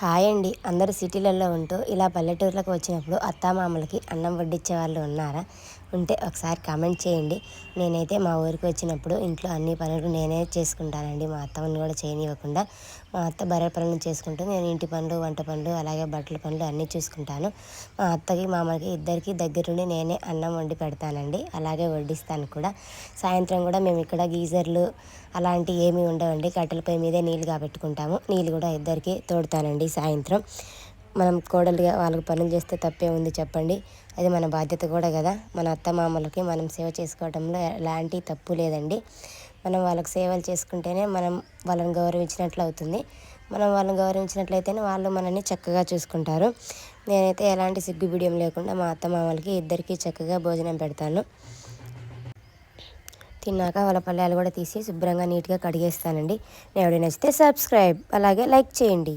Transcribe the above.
Hi అండి. అందరూ సిటీలలో ఉంటూ ఇలా పల్లెటూర్లకు వచ్చినప్పుడు అత్తామామలకి అన్నం వడ్డించే వాళ్ళు ఉన్నారా? ఉంటే ఒకసారి కామెంట్ చేయండి. నేనైతే మా ఊరికి వచ్చినప్పుడు ఇంట్లో అన్ని పనులు నేనే చేసుకుంటానండి. మా అత్తమ్మని కూడా చేయనివ్వకుండా. మా అత్త బర్రె పనులు చేసుకుంటూ నేను ఇంటి పనులు, వంట పనులు, అలాగే బట్టల పనులు అన్నీ చూసుకుంటాను. మా అత్తకి మామకి ఇద్దరికి దగ్గరుండి నేనే అన్నం వండి పెడతానండి. అలాగే వడ్డిస్తాను కూడా. సాయంత్రం కూడా మేము ఇక్కడ గీజర్లు అలాంటివి ఏమీ ఉండవండి. కట్టెల పొయ్యి మీదే నీళ్ళు కాబెట్టుకుంటాము. నీళ్ళు కూడా ఇద్దరికి తోడుతానండి సాయంత్రం. మనం కోడలుగా వాళ్ళకి పనులు చేస్తే తప్పే ఉంది చెప్పండి. అది మన బాధ్యత కూడా కదా. మన అత్తమామలకి మనం సేవ చేసుకోవడంలో ఎలాంటి తప్పు లేదండి. మనం వాళ్ళకి సేవలు చేసుకుంటేనే మనం వాళ్ళని గౌరవించినట్లు అవుతుంది. మనం వాళ్ళని గౌరవించినట్లయితేనే వాళ్ళు మనల్ని చక్కగా చూసుకుంటారు. నేనైతే ఎలాంటి సిగ్గుబిడియం లేకుండా మా అత్తమామలకి ఇద్దరికి చక్కగా భోజనం పెడతాను. తిన్నాక వాళ్ళ పళ్ళాలు కూడా తీసి శుభ్రంగా నీట్గా కడిగేస్తానండి. నా వీడియో నచ్చితే సబ్స్క్రైబ్ అలాగే లైక్ చేయండి.